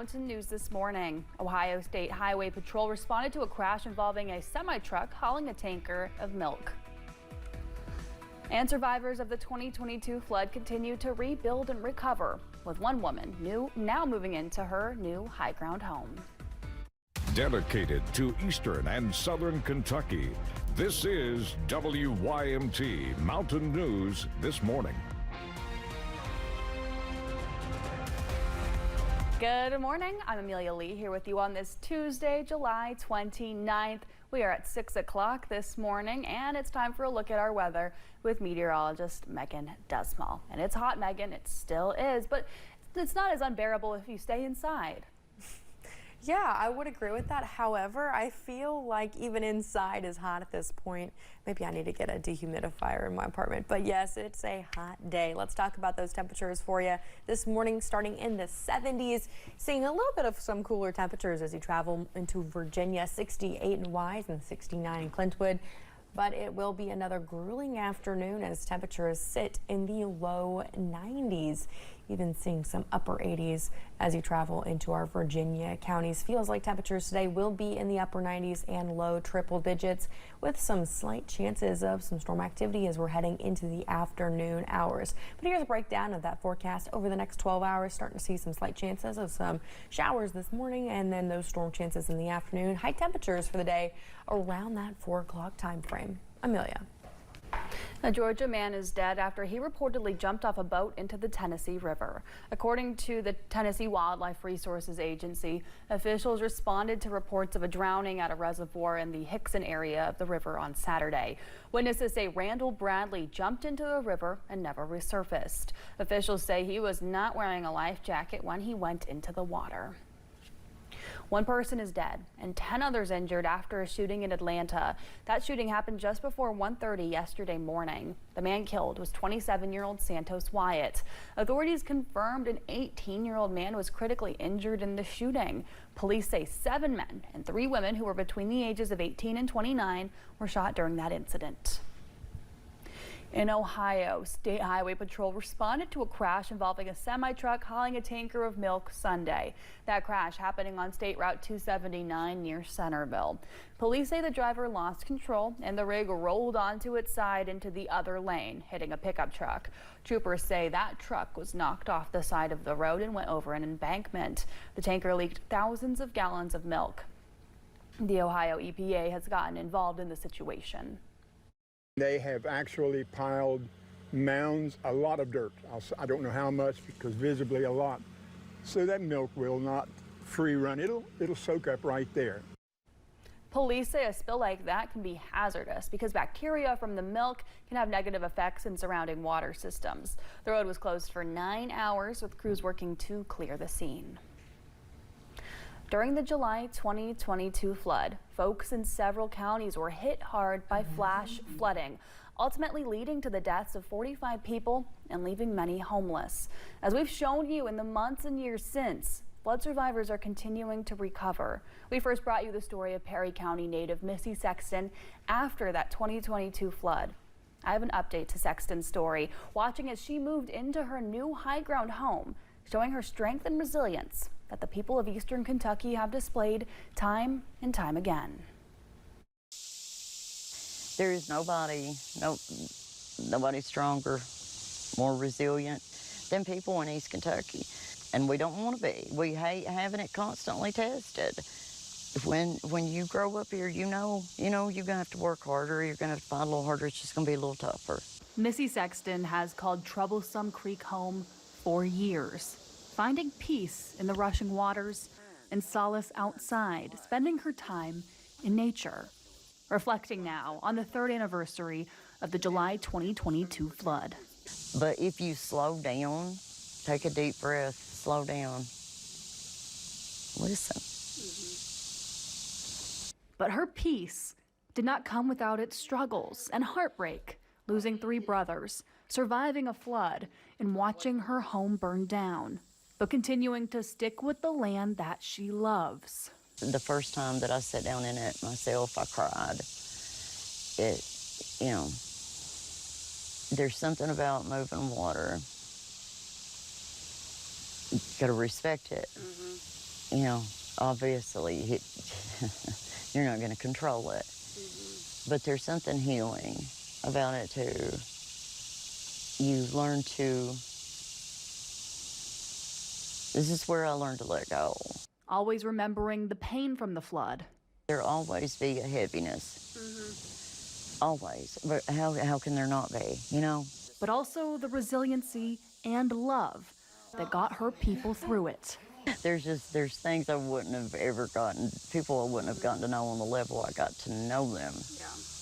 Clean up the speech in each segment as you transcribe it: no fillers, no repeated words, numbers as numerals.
Mountain news this morning. Ohio State Highway Patrol responded to a crash involving a semi-truck hauling a tanker of milk. And survivors of the 2022 flood continue to rebuild and recover, with one woman now moving into her new high ground home. Dedicated to Eastern and Southern Kentucky, this is WYMT Mountain News this morning. Good morning. I'm Amelia Lee here with you on this Tuesday, July 29th. We are at 6 o'clock this morning, and it's time for a look at our weather with meteorologist Megan Desmall. And it's hot, Megan. It still is, but it's not as unbearable if you stay inside. Yeah, I would agree with that. However, I feel like even inside is hot at this point. Maybe I need to get a dehumidifier in my apartment. But yes, it's a hot day. Let's talk about those temperatures for you. This morning starting in the 70s, seeing a little bit of some cooler temperatures as you travel into Virginia, 68 in Wise and 69 in Clintwood. But it will be another grueling afternoon as temperatures sit in the low 90s, even seeing some upper 80s as you travel into our Virginia counties. Feels like temperatures today will be in the upper 90s and low triple digits, with some slight chances of some storm activity as we're heading into the afternoon hours. But here's a breakdown of that forecast over the next 12 hours. Starting to see some slight chances of some showers this morning, and then those storm chances in the afternoon. High temperatures for the day around that 4 o'clock time frame. Amelia. A Georgia man is dead after he reportedly jumped off a boat into the Tennessee River. According to the Tennessee Wildlife Resources Agency, officials responded to reports of a drowning at a reservoir in the Hickson area of the river on Saturday. Witnesses say Randall Bradley jumped into the river and never resurfaced. Officials say he was not wearing a life jacket when he went into the water. One person is dead and 10 others injured after a shooting in Atlanta. That shooting happened just before 1:30 yesterday morning. The man killed was 27-year-old Santos Wyatt. Authorities confirmed an 18-year-old man was critically injured in the shooting. Police say 7 men and 3 women who were between the ages of 18 and 29 were shot during that incident. In Ohio, State Highway Patrol responded to a crash involving a semi-truck hauling a tanker of milk Sunday. That crash happening on State Route 279 near Centerville. Police say the driver lost control and the rig rolled onto its side into the other lane, hitting a pickup truck. Troopers say that truck was knocked off the side of the road and went over an embankment. The tanker leaked thousands of gallons of milk. The Ohio EPA has gotten involved in the situation. They have actually piled mounds, a lot of dirt. I don't know how much, because visibly a lot. So that milk will not free run. It'll soak up right there. Police say a spill like that can be hazardous because bacteria from the milk can have negative effects in surrounding water systems. The road was closed for 9 hours with crews working to clear the scene. During the July 2022 flood, folks in several counties were hit hard by flash flooding, ultimately leading to the deaths of 45 people and leaving many homeless. As we've shown you in the months and years since, flood survivors are continuing to recover. We first brought you the story of Perry County native Missy Sexton after that 2022 flood. I have an update to Sexton's story, watching as she moved into her new high ground home, showing her strength and resilience that the people of Eastern Kentucky have displayed time and time again. There is nobody stronger, more resilient than people in East Kentucky. And we don't want to be. We hate having it constantly tested. When you grow up here, you know you're gonna have to work harder, you're gonna have to fight a little harder, it's just gonna be a little tougher. Missy Sexton has called Troublesome Creek home for years, finding peace in the rushing waters and solace outside, spending her time in nature. Reflecting now on the 3rd anniversary of the July 2022 flood. But if you slow down, take a deep breath, slow down, listen. But her peace did not come without its struggles and heartbreak, losing 3 brothers, surviving a flood, and watching her home burn down, but continuing to stick with the land that she loves. The first time that I sat down in it myself, I cried. There's something about moving water. You gotta respect it. you know, obviously you're not going to control it. But there's something healing about it too. You learn to, this is where I learned to let go. Always remembering the pain from the flood. There'll always be a heaviness. Always. But how can there not be, you know? But also the resiliency and love that got her people through it. There's things I wouldn't have ever gotten, people I wouldn't have gotten to know on the level I got to know them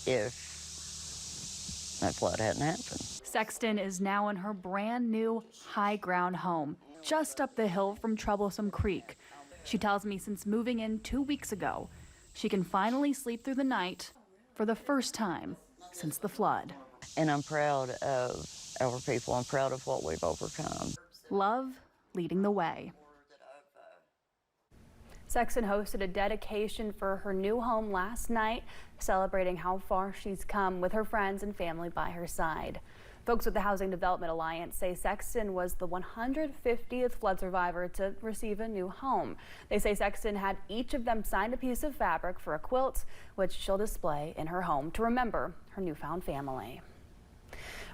if that flood hadn't happened. Sexton is now in her brand new high ground home, just up the hill from Troublesome Creek. She tells me since moving in 2 weeks ago, she can finally sleep through the night for the first time since the flood. And I'm proud of our people. I'm proud of what we've overcome. Love leading the way. Sexton hosted a dedication for her new home last night, celebrating how far she's come with her friends and family by her side. Folks with the Housing Development Alliance say Sexton was the 150th flood survivor to receive a new home. They say Sexton had each of them sign a piece of fabric for a quilt, which she'll display in her home to remember her newfound family.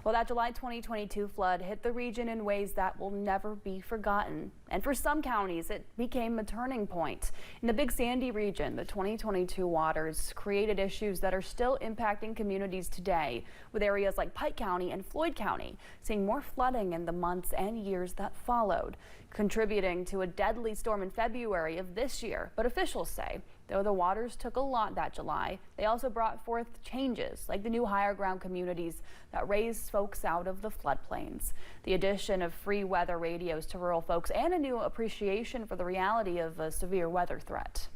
Well, that July 2022 flood hit the region in ways that will never be forgotten. And for some counties, it became a turning point. In the Big Sandy region, the 2022 waters created issues that are still impacting communities today, with areas like Pike County and Floyd County seeing more flooding in the months and years that followed, contributing to a deadly storm in February of this year. But officials say, though the waters took a lot that July, they also brought forth changes like the new higher ground communities that raised folks out of the floodplains. The addition of free weather radios to rural folks and a new appreciation for the reality of a severe weather threat.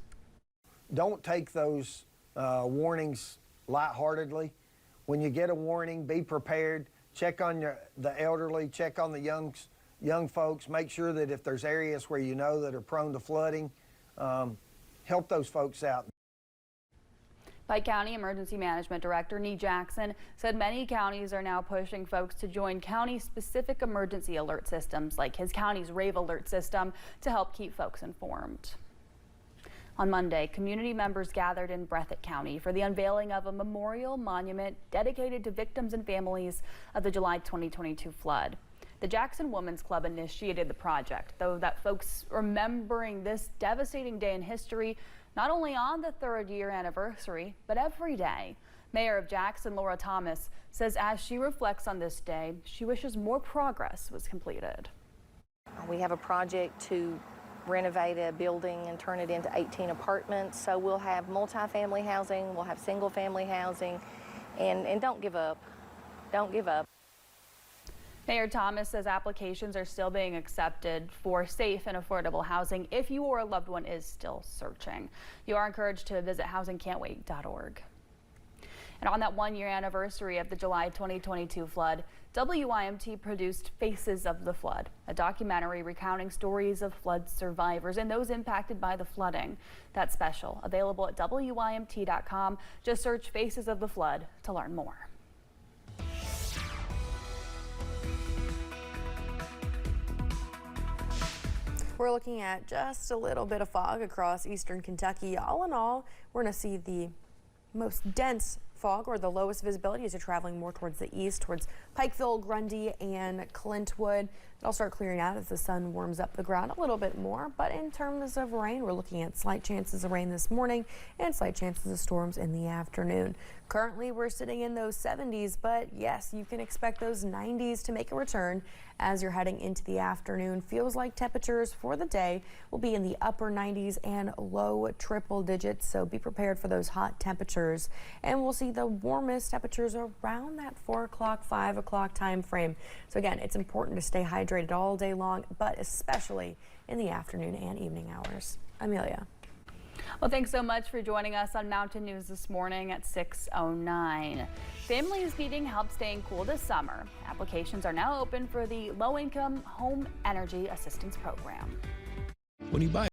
Don't take those warnings lightheartedly. When you get a warning, be prepared. Check on the elderly, check on the young folks. Make sure that if there's areas where you know that are prone to flooding, help those folks out. Pike County Emergency Management Director Nee Jackson said many counties are now pushing folks to join county-specific emergency alert systems like his county's Rave Alert system to help keep folks informed. On Monday, community members gathered in Breathitt County for the unveiling of a memorial monument dedicated to victims and families of the July 2022 flood. The Jackson Women's Club initiated the project, though that folks remembering this devastating day in history, not only on the 3rd year anniversary, but every day. Mayor of Jackson, Laura Thomas, says as she reflects on this day, she wishes more progress was completed. We have a project to renovate a building and turn it into 18 apartments. So we'll have multi-family housing, we'll have single-family housing, and don't give up. Don't give up. Mayor Thomas says applications are still being accepted for safe and affordable housing if you or a loved one is still searching. You are encouraged to visit housingcan'twait.org. And on that 1-year anniversary of the July 2022 flood, WYMT produced Faces of the Flood, a documentary recounting stories of flood survivors and those impacted by the flooding. That's special, available at WYMT.com. Just search Faces of the Flood to learn more. We're looking at just a little bit of fog across eastern Kentucky. All in all, we're going to see the most dense fog or the lowest visibility as you're traveling more towards the east, towards Pikeville, Grundy, and Clintwood. It'll start clearing out as the sun warms up the ground a little bit more. But in terms of rain, we're looking at slight chances of rain this morning and slight chances of storms in the afternoon. Currently, we're sitting in those 70s, but yes, you can expect those 90s to make a return as you're heading into the afternoon. Feels like temperatures for the day will be in the upper 90s and low triple digits, so be prepared for those hot temperatures. And we'll see the warmest temperatures around that 4 o'clock, 5 o'clock time frame. So again, it's important to stay hydrated all day long, but especially in the afternoon and evening hours. Amelia. Well, thanks so much for joining us on Mountain News this morning at 6:09. Families needing help staying cool this summer. Applications are now open for the Low-Income Home Energy Assistance Program. When you buy